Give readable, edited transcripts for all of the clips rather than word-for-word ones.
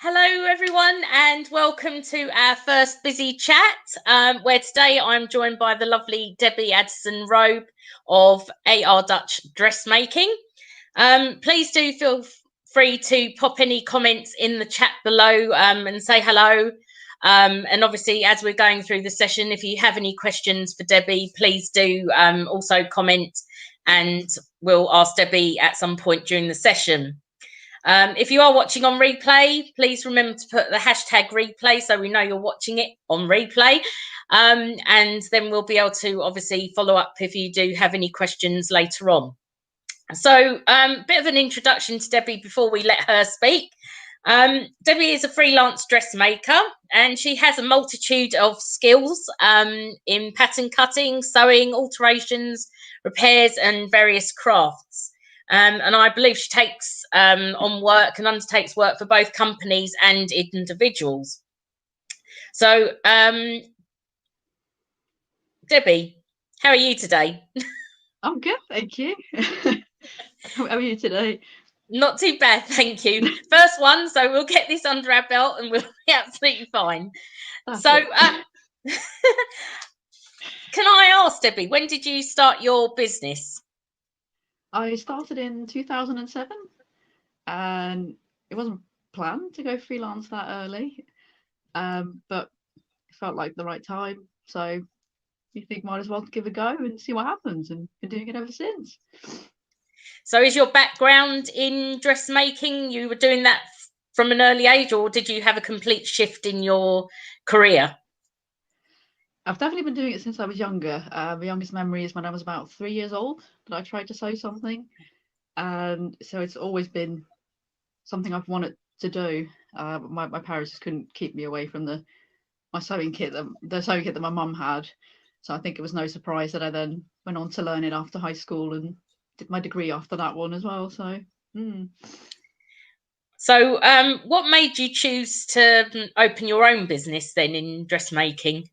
Hello, everyone, and welcome to our first Biz'ee chat, where today I'm joined by the lovely Debbie Addison-Robbe of AR Dutch Dressmaking. Please do feel free to pop any comments in the chat below and say hello. And obviously, as we're going through the session, if you have any questions for Debbie, please do also comment, and we'll ask Debbie at some point during the session. If you are watching on replay, please remember to put the hashtag replay so we know you're watching it on replay. And then we'll be able to obviously follow up if you do have any questions later on. So bit of an introduction to Debbie before we let her speak. Debbie is a freelance dressmaker and she has a multitude of skills in pattern cutting, sewing, alterations, repairs and various crafts. And I believe she takes on work and undertakes work for both companies and individuals. So, Debbie, how are you today? I'm good, thank you. How are you today? Not too bad, thank you. First one, so we'll get this under our belt and we'll be absolutely fine. That's So, it. can I ask, Debbie, when did you start your business? I started in 2007 and it wasn't planned to go freelance that early, but it felt like the right time. So you think might as well give a go and see what happens, and been doing it ever since. So is your background in dressmaking? You were doing that from an early age, or did you have a complete shift in your career? I've definitely been doing it since I was younger. My youngest memory is when I was about 3 years old that I tried to sew something. And so it's always been something I've wanted to do. My parents just couldn't keep me away from the sewing kit that my mum had. So I think it was no surprise that I then went on to learn it after high school and did my degree after that one as well. So. So, what made you choose to open your own business then in dressmaking?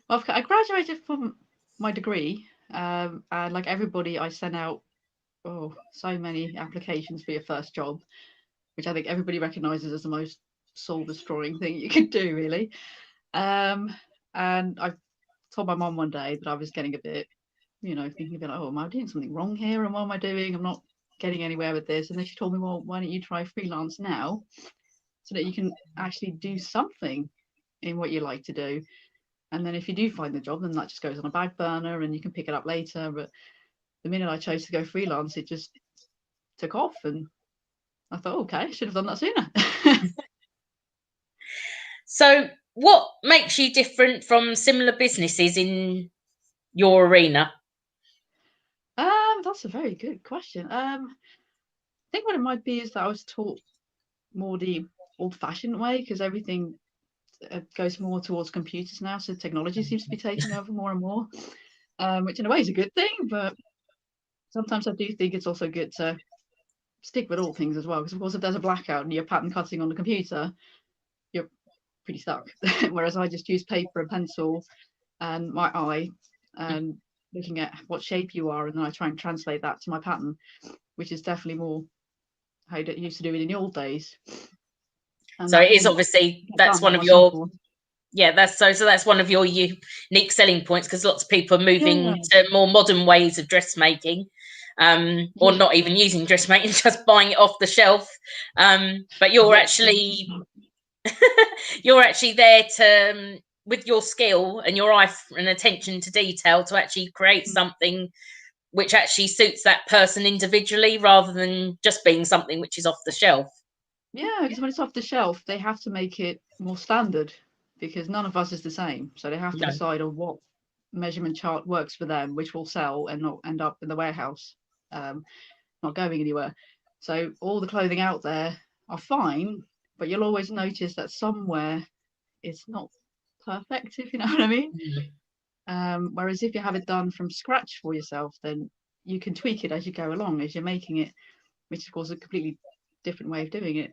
Well, I graduated from my degree, and like everybody, I sent out so many applications for your first job, which I think everybody recognises as the most soul-destroying thing you could do, really. And I told my mum one day that I was getting a bit, thinking a bit like, oh, am I doing something wrong here? And what am I doing? I'm not getting anywhere with this. And then she told me, well, why don't you try freelance now so that you can actually do something in what you like to do. And then if you do find the job, then that just goes on a back burner and you can pick it up later. But the minute I chose to go freelance, it just took off. And I thought, okay, I should have done that sooner. So, what makes you different from similar businesses in your arena? That's a very good question. I think what it might be is that I was taught more the old-fashioned way, because everything goes more towards computers now, so technology seems to be taking over more and more, which in a way is a good thing, but sometimes I do think it's also good to stick with all things as well, because of course if there's a blackout and you're pattern cutting on the computer, you're pretty stuck. Whereas I just use paper and pencil and my eye and looking at what shape you are, and then I try and translate that to my pattern, which is definitely more how you used to do it in the old days. And so it is obviously that's one of your that's one of your unique selling points, because lots of people are moving to more modern ways of dressmaking, or not even using dressmaking, just buying it off the shelf. But you're actually you're actually there to with your skill and your eye and attention to detail to actually create something which actually suits that person individually, rather than just being something which is off the shelf. Yeah, because when it's off the shelf, they have to make it more standard, because none of us is the same. So they have to decide on what measurement chart works for them, which will sell and not end up in the warehouse, not going anywhere. So all the clothing out there are fine, but you'll always notice that somewhere it's not perfect, if you know what I mean. Whereas if you have it done from scratch for yourself, then you can tweak it as you go along, as you're making it, which of course is a completely different way of doing it.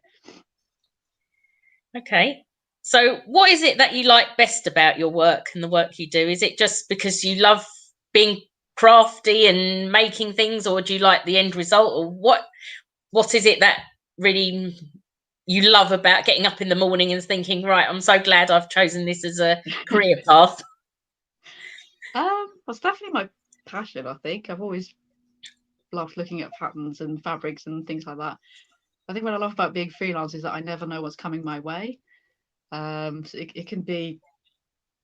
Okay, so what is it that you like best about your work and the work you do? Is it just because you love being crafty and making things, or do you like the end result, or what is it that really you love about getting up in the morning and thinking, right, I'm so glad I've chosen this as a career path? That's definitely my passion, I think. I've always loved looking at patterns and fabrics and things like that. I think what I love about being freelance is that I never know what's coming my way. So it can be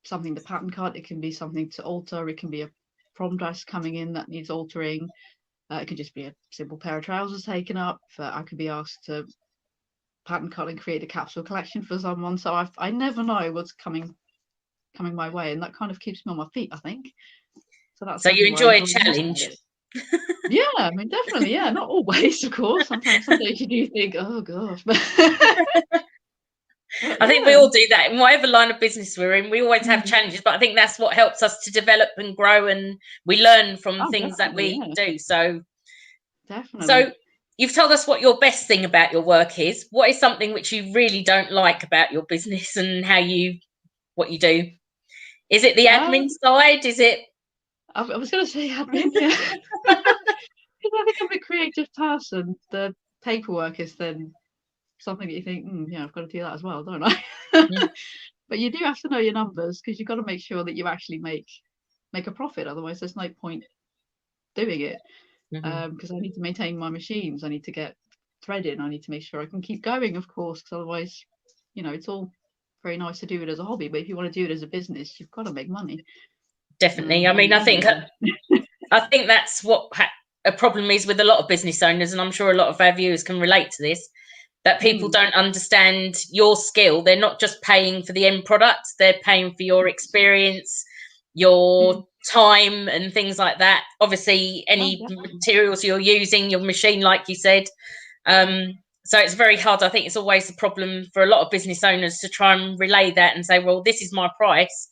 something to pattern cut, it can be something to alter, it can be a prom dress coming in that needs altering. It could just be a simple pair of trousers taken up. I could be asked to pattern cut and create a capsule collection for someone. So I never know what's coming my way, and that kind of keeps me on my feet, I think. So that's So you definitely what I enjoy a enjoy most about challenge? it. Yeah, I mean, definitely, yeah, not always, of course. Sometimes, some days you do think, oh gosh, but I think we yeah. all do that in whatever line of business we're in. We always have Mm. challenges, but I think that's what helps us to develop and grow, and we learn from Oh, things that definitely, we yeah, do. So definitely. you've told us what your best thing about your work is. What is something which you really don't like about your business and what you do? Is it the Um, admin side? Is it? I was going to say admin, yeah, because I think I'm a creative person. The paperwork is then something that you think, yeah, I've got to do that as well, don't I? But you do have to know your numbers because you've got to make sure that you actually make a profit. Otherwise, there's no point doing it. Mhm. Because I need to maintain my machines. I need to get threading. I need to make sure I can keep going, of course, because otherwise, it's all very nice to do it as a hobby, but if you want to do it as a business, you've got to make money. Definitely. I And mean, you never know. I think that's what a problem is with a lot of business owners, and I'm sure a lot of our viewers can relate to this. That people Mm, don't understand your skill. They're not just paying for the end product; they're paying for your experience, mm. your time, and things like that. Obviously, Oh, any definitely. materials you're using, your machine, like you said. So it's very hard. I think it's always a problem for a lot of business owners to try and relay that and say, "Well, this is my price,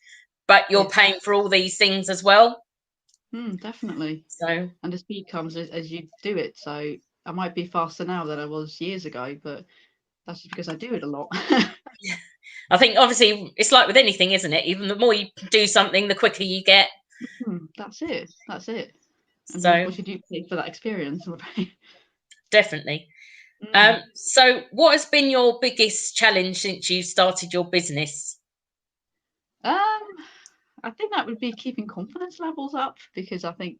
but you're Yes. paying for all these things as well." Definitely. So And the speed comes as you do it. So I might be faster now than I was years ago, but that's just because I do it a lot. I think obviously it's like with anything, isn't it? Even the more you do something, the quicker you get. That's it. That's it. And you, of So course, you do pay for that experience. definitely. Mm. So what has been your biggest challenge since you started your business? Um, I think that would be keeping confidence levels up because I think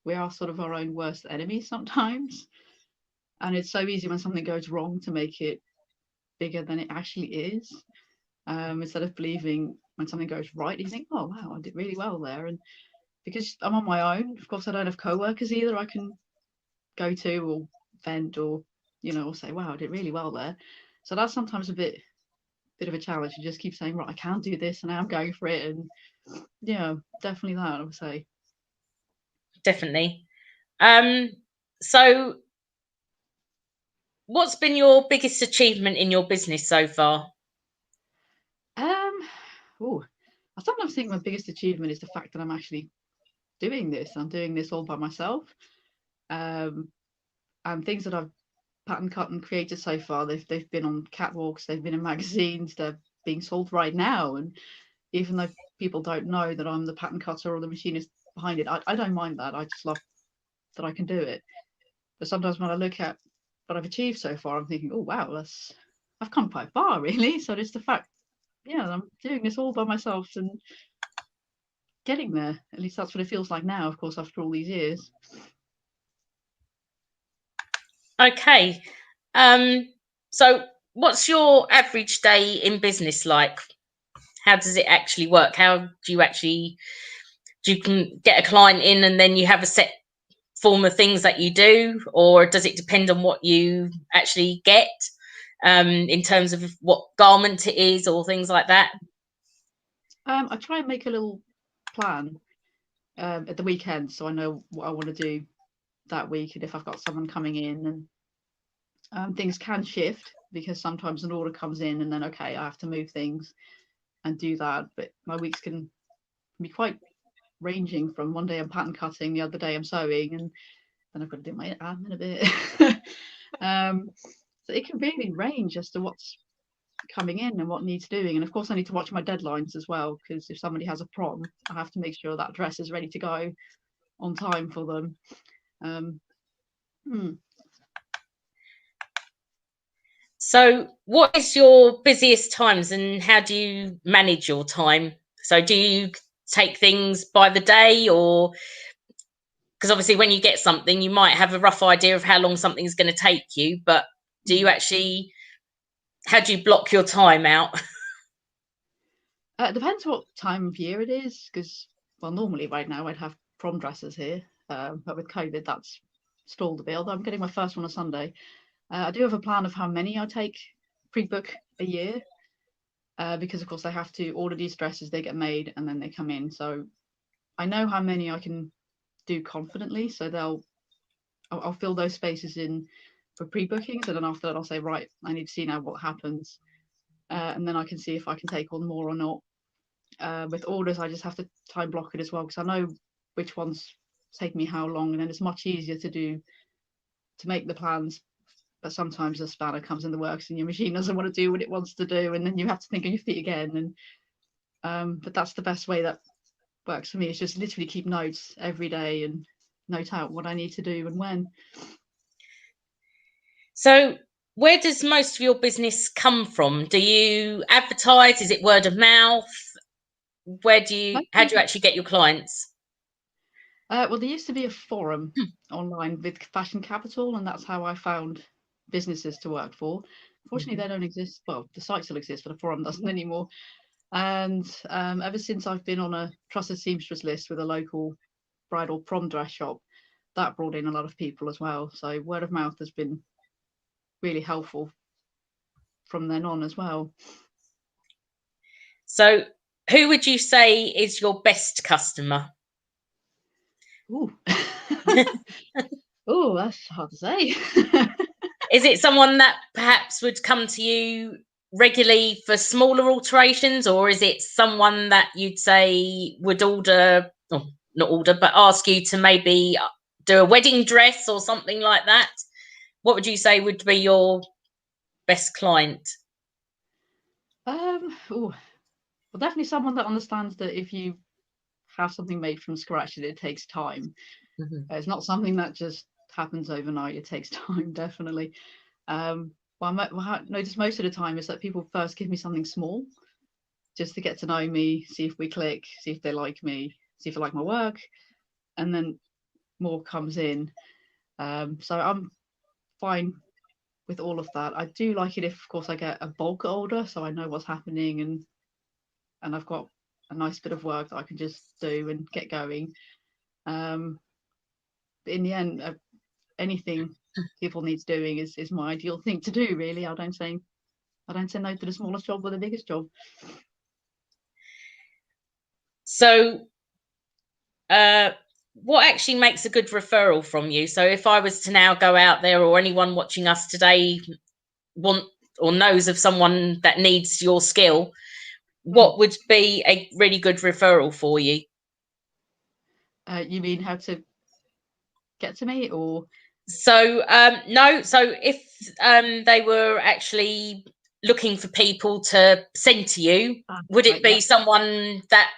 we are sort of our own worst enemies sometimes. And it's so easy when something goes wrong to make it bigger than it actually is. Instead of believing when something goes right, you think, oh, wow, I did really well there. And because I'm on my own, of course, I don't have co-workers either I can go to or vent or, or say, wow, I did really well there. So that's sometimes a bit of a challenge. You just keep saying, right, I can do this and I'm going for it. And yeah, definitely that, I would say. Definitely. Um, so what's been your biggest achievement in your business so far? Um, oh, I sometimes think my biggest achievement is the fact that I'm actually doing this. I'm doing this all by myself. Um, and things that I've pattern cut and created so far, they've been on catwalks, they've been in magazines, they're being sold right now. And even though people don't know that I'm the pattern cutter or the machinist behind it, I don't mind that. I just love that I can do it. But sometimes when I look at what I've achieved so far, I'm thinking, oh wow, I've come quite far really. So it's the fact, yeah, I'm doing this all by myself and getting there. At least that's what it feels like now, of course, after all these years. Okay. Um, so what's your average day in business like? How does it actually work? How do you can get a client in and then you have a set form of things that you do, or does it depend on what you actually get in terms of what garment it is or things like that? I try and make a little plan at the weekend so I know what I want to do that week and if I've got someone coming in. And things can shift because sometimes an order comes in and then okay, I have to move things and do that. But my weeks can be quite ranging from one day I'm pattern cutting, the other day I'm sewing, and then I've got to do my admin a bit. um, so it can really range as to what's coming in and what needs doing. And of course, I need to watch my deadlines as well because if somebody has a prom, I have to make sure that dress is ready to go on time for them. Um, hmm. So, what is your busiest times and how do you manage your time? So, do you take things by the day, or because obviously when you get something, you might have a rough idea of how long something's going to take you, but do you actually, how do you block your time out? It depends what time of year it is, because, well, normally right now I'd have prom dresses here, but with COVID, that's stalled a bit. Although I'm getting my first one on Sunday. I do have a plan of how many I take pre-book a year, because of course I have to order these dresses, they get made, and then they come in. So I know how many I can do confidently. So I'll fill those spaces in for pre-bookings, and then after that I'll say, right, I need to see now what happens, and then I can see if I can take on more or not. With orders, I just have to time block it as well, because I know which ones take me how long, and then it's much easier to make the plans. But sometimes a spanner comes in the works and your machine doesn't want to do what it wants to do, and then you have to think on your feet again. And but that's the best way that works for me, is just literally keep notes every day and note out what I need to do and when. So, where does most of your business come from? Do you advertise? Is it word of mouth? How do you actually get your clients? Well, there used to be a forum online with Fashion Capital, and that's how I found businesses to work for. Fortunately, they don't exist. Well, the site still exists, but the forum doesn't anymore. And ever since I've been on a trusted seamstress list with a local bridal prom dress shop, that brought in a lot of people as well. So word of mouth has been really helpful from then on as well. So, who would you say is your best customer? Ooh. Oh, that's hard to say. Is it someone that perhaps would come to you regularly for smaller alterations, or is it someone that you'd say would order, or not order, but ask you to maybe do a wedding dress or something like that? What would you say would be your best client? Well, definitely someone that understands that if you have something made from scratch, that it takes time. It's not something that just happens overnight. It takes time, definitely. What I notice most of the time is that people first give me something small just to get to know me, see if we click, see if they like me, see if they like my work, and then more comes in. So I'm fine with all of that. I do like it if, of course, I get a bulk order, so I know what's happening, and I've got a nice bit of work that I can just do and get going. But in the end, anything people needs doing is my ideal thing to do. Really, I don't say no to the smallest job or the biggest job. So, what actually makes a good referral from you? So, if I was to now go out there, or anyone watching us today want or knows of someone that needs your skill, what would be a really good referral for you? You mean how to get to me, or? So, no. So, if they were actually looking for people to send to you, would it Right, be yeah. someone that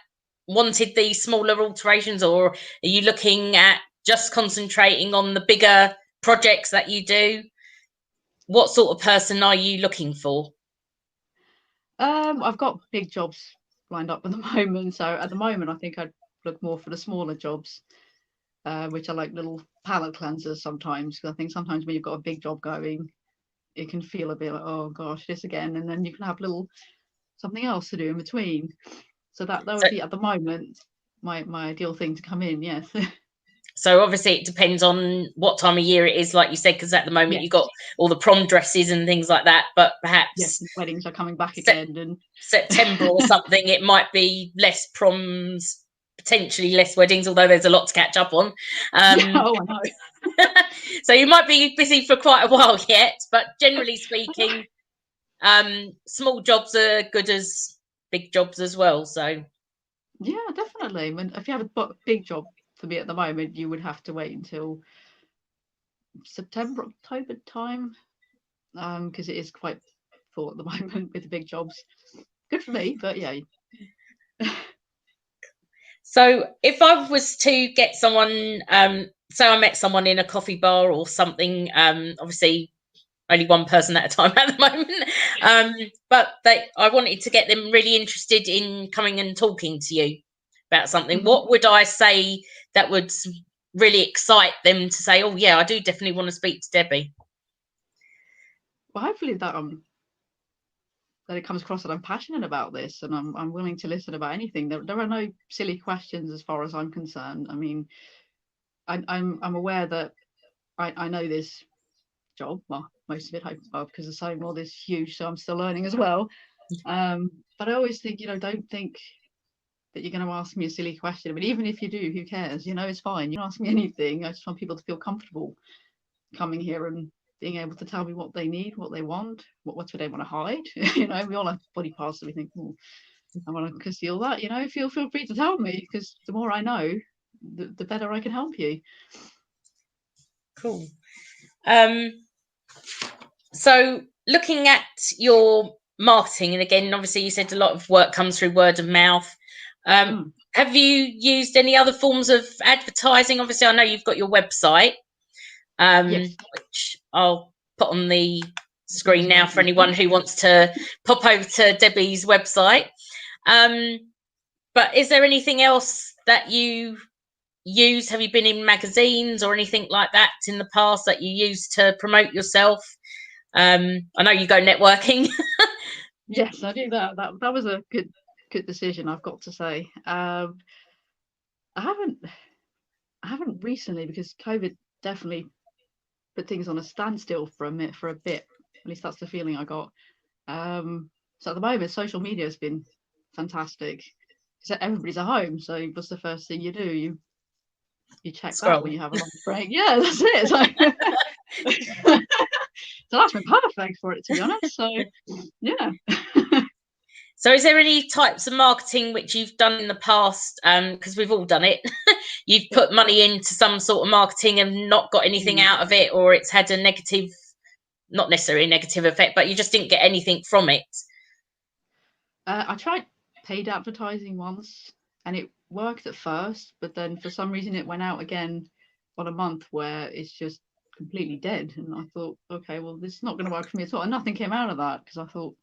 wanted these smaller alterations, or are you looking at just concentrating on the bigger projects that you do? What sort of person are you looking for? I've got big jobs lined up at the moment, so at the moment I think I'd look more for the smaller jobs, which are like little palette cleansers sometimes. Because I think sometimes when you've got a big job going, it can feel a bit like, oh gosh, this again, and then you can have little something else to do in between. So that So, would be at the moment my ideal thing to come in. Yes. so obviously it depends on what time of year it is, like you said, because at the moment Yes. you've got all the prom dresses and things like that. But Yes. perhaps Weddings are coming back again, and September or something, it might be less proms, potentially less weddings, although there's a lot to catch up on. yeah. Oh, I know. So you might be busy for quite a while yet, but generally speaking, small jobs are good as big jobs as well. So Yeah, definitely. When if you have a big job for me at the moment, you would have to wait until September, October time, because it is quite full at the moment with the big jobs. Good for me, but yeah. So if I was to get someone, so I met someone in a coffee bar or something, obviously only one person at a time at the moment. But I wanted to get them really interested in coming and talking to you about something. Mhm. What would I say that would really excite them to say, oh yeah, I do definitely want to speak to Debbie? Well, hopefully that it comes across that I'm passionate about this, and I'm willing to listen about anything. There are no silly questions as far as I'm concerned. I mean, I'm aware that I know this job, well, most of it, because the sewing world is huge, so I'm still learning as well. But I always think, don't think that you're going to ask me a silly question. I mean, even if you do, who cares? It's fine. You can ask me anything. I just want people to feel comfortable coming here and being able to tell me what they need, what they want, what do they want to hide. We all have body parts that we think, oh, I want to conceal that. Feel free to tell me, because the more I know, the better I can help you. Cool. So looking at your marketing, and again, obviously you said a lot of work comes through word of mouth. Have you used any other forms of advertising? Obviously, I know you've got your website, Yes. which I'll put on the screen now for anyone who wants to pop over to Debbie's website. But is there anything else that you use? Have you been in magazines or anything like that in the past that you use to promote yourself? I know you go networking. Yes, I do that. That was a good decision, I've got to say. I haven't recently, because COVID definitely put things on a standstill for a bit. At least that's the feeling I got. So at the moment, social media has been fantastic. So everybody's at home. So what's the first thing you do? You check that when you have a lunch break. Yeah, that's it. So that's been perfect for it, to be honest. So yeah. So is there any types of marketing which you've done in the past? Because we've all done it. You've put money into some sort of marketing and not got anything out of it, or it's had a negative, not necessarily a negative effect, but you just didn't get anything from it. I tried paid advertising once, and it worked at first, but then for some reason it went out again on a month where it's just completely dead. And I thought, okay, well, this is not going to work for me at all. And nothing came out of that, because I thought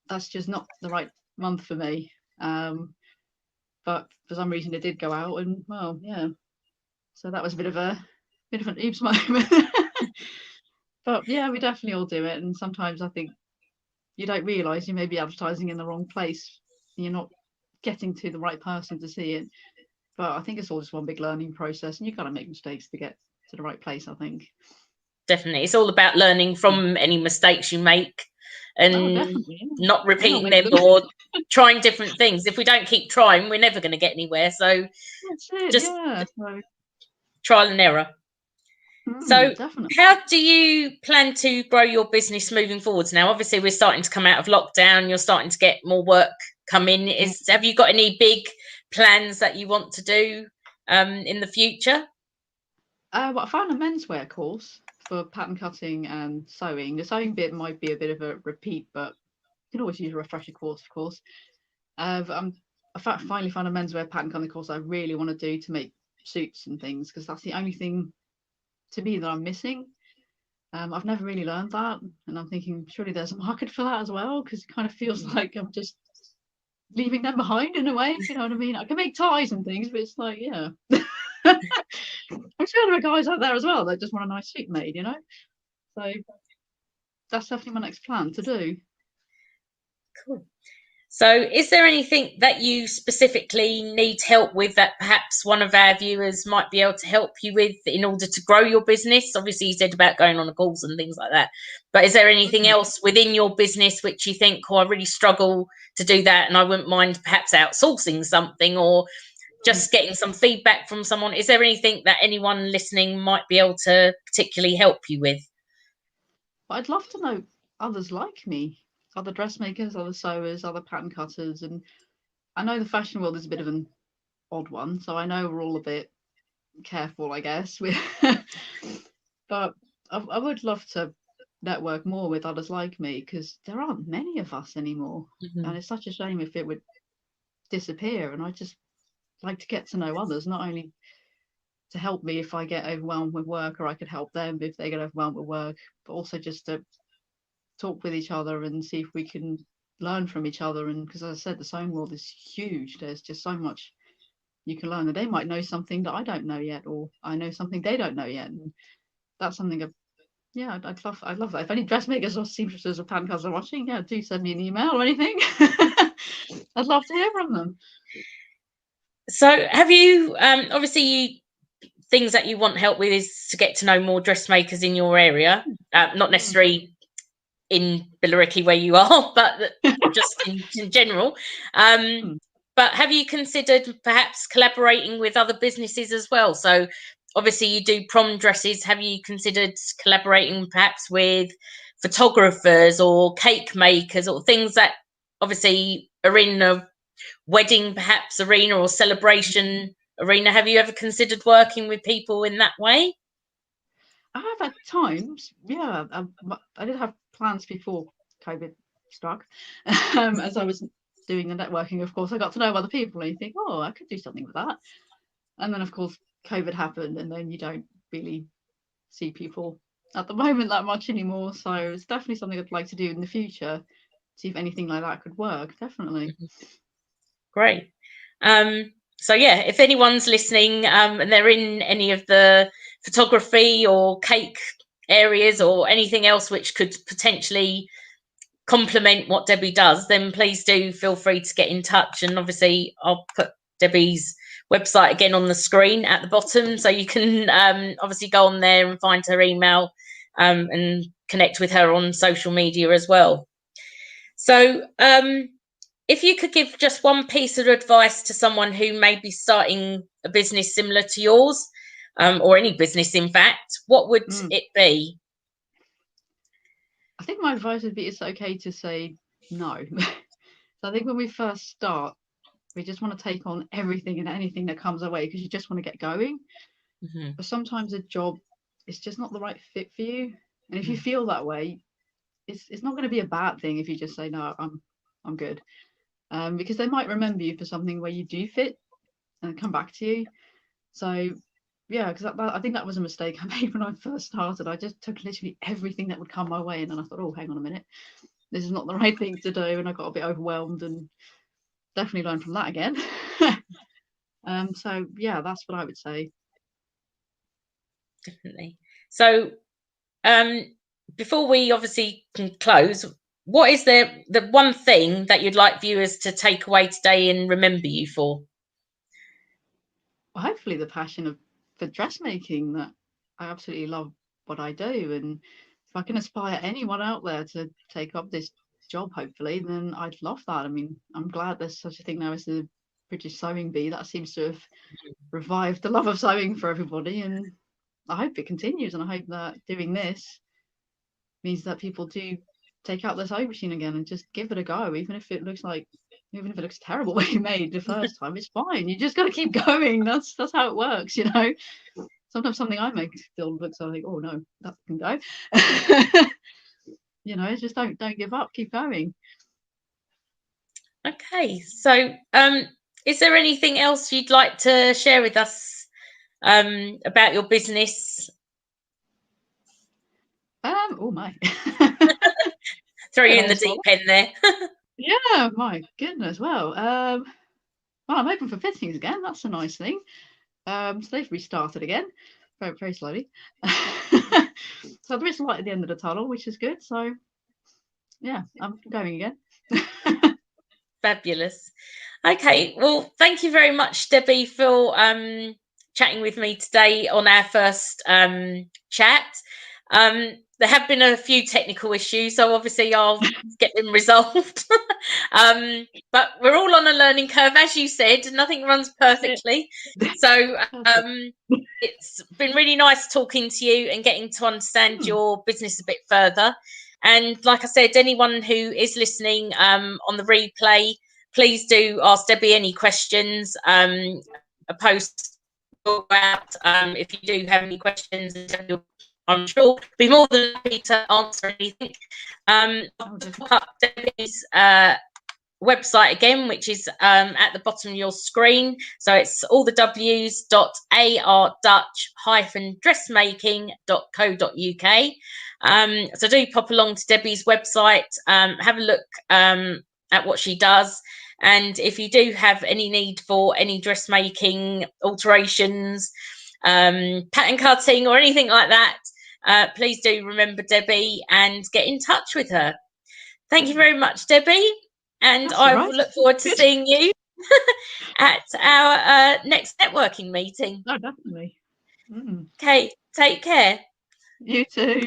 that's just not the right month for me. But for some reason it did go out, and well, yeah. So that was a bit of an oops moment. But yeah, we definitely all do it. And sometimes I think you don't realise you may be advertising in the wrong place. You're not getting to the right person to see it. But I think it's all just one big learning process, and you've got to make mistakes to get to the right place, I think. Definitely. It's all about learning from any mistakes you make and not repeating them or trying different things. If we don't keep trying, we're never going to get anywhere. So that's it, just So trial and error. So definitely. how do you plan to grow your business moving forwards now? Obviously, we're starting to come out of lockdown. You're starting to get more work come in. Have you got any big plans that you want to do in the future? Well, I found a menswear course for pattern cutting and sewing. The sewing bit might be a bit of a repeat, but you can always use a refresher course, of course. I finally found a menswear pattern cutting course I really want to do to make suits and things, because that's the only thing to me that I'm missing. I've never really learned that, and I'm thinking surely there's a market for that as well, because it kind of feels like I'm just leaving them behind in a way, if you know what I mean. I can make ties and things, but it's like, yeah. I'm sure there are guys out there as well that just want a nice suit made, So that's definitely my next plan to do. Cool. So is there anything that you specifically need help with that perhaps one of our viewers might be able to help you with in order to grow your business? Obviously, you said about going on the calls and things like that. But is there anything else within your business which you think, oh, I really struggle to do that and I wouldn't mind perhaps outsourcing something or just getting some feedback from someone? Is there anything that anyone listening might be able to particularly help you with? But I'd love to know others like me, other dressmakers, other sewers, other pattern cutters. And I know the fashion world is a bit of an odd one, so I know we're all a bit careful, I guess. But I would love to network more with others like me, because there aren't many of us anymore. And it's such a shame if it would disappear. And I just like to get to know others, not only to help me if I get overwhelmed with work, or I could help them if they get overwhelmed with work, but also just to talk with each other and see if we can learn from each other. And because, as I said, the sewing world is huge. There's just so much you can learn, and they might know something that I don't know yet, or I know something they don't know yet, and that's something I'd love that. If any dressmakers or seamstresses or pattern cuters are watching, yeah, do send me an email or anything. I'd love to hear from them. So have you, obviously things that you want help with is to get to know more dressmakers in your area, not necessarily in Billericay where you are, but just in general. But have you considered perhaps collaborating with other businesses as well? So obviously you do prom dresses. Have you considered collaborating perhaps with photographers or cake makers, or things that obviously are in a wedding perhaps arena or celebration arena? Have you ever considered working with people in that way? I have at times, yeah. I did have plans before COVID struck. As I was doing the networking, of course, I got to know other people, and you think, oh, I could do something with that. And then, of course, COVID happened, and then you don't really see people at the moment that much anymore. So it's definitely something I'd like to do in the future. See if anything like that could work. Definitely. Great. So yeah, if anyone's listening and they're in any of the photography or cake areas or anything else which could potentially complement what Debbie does, then please do feel free to get in touch. And obviously I'll put Debbie's website again on the screen at the bottom, so you can obviously go on there and find her email and connect with her on social media as well. So if you could give just one piece of advice to someone who may be starting a business similar to yours, or any business in fact, what would it be? I think my advice would be it's okay to say no. So I think when we first start, we just want to take on everything and anything that comes our way because you just want to get going. But sometimes a job is just not the right fit for you. And if you feel that way, it's not going to be a bad thing if you just say no, I'm good. Because they might remember you for something where you do fit and come back to you. So yeah, because I think that was a mistake I made when I first started. I just took literally everything that would come my way, and then I thought, oh, hang on a minute, this is not the right thing to do, and I got a bit overwhelmed, and definitely learned from that again. So yeah, that's what I would say. Definitely. So before we obviously can close, what is the one thing that you'd like viewers to take away today and remember you for? Well, hopefully the passion for dressmaking, that I absolutely love what I do, and if I can inspire anyone out there to take up this job, hopefully, then I'd love that. I mean, I'm glad there's such a thing now as the British Sewing Bee. That seems to have revived the love of sewing for everybody, and I hope it continues, and I hope that doing this means that people do take out their sewing machine again and just give it a go, even if it looks terrible when you made the first time. It's fine. You just got to keep going. That's how it works, you know. Sometimes something I make still looks like, oh no, that can go. You know, just don't give up. Keep going. Okay, so is there anything else you'd like to share with us about your business? Oh my. Throw you in the deep end there. Yeah, my goodness. Well, I'm open for fittings again. That's a nice thing. So they've restarted again, very, very slowly. So there is light at the end of the tunnel, which is good. So yeah, I'm going again. Fabulous. Okay, well, thank you very much, Debbie, for chatting with me today on our first chat. There have been a few technical issues, so obviously I'll get them resolved. But we're all on a learning curve, as you said. Nothing runs perfectly. So it's been really nice talking to you and getting to understand your business a bit further. And like I said, anyone who is listening on the replay, please do ask Debbie any questions. A post out if you do have any questions. I'm sure be more than happy to answer anything. I'll put up Debbie's website again, which is at the bottom of your screen. So it's all the w's.ardutch-dressmaking.co.uk. So do pop along to Debbie's website, have a look at what she does. And if you do have any need for any dressmaking alterations, pattern cutting or anything like that, please do remember Debbie and get in touch with her. Thank you very much, Debbie. And That's I all right. will look forward to seeing you at our next networking meeting. No, definitely. Okay, take care. You too.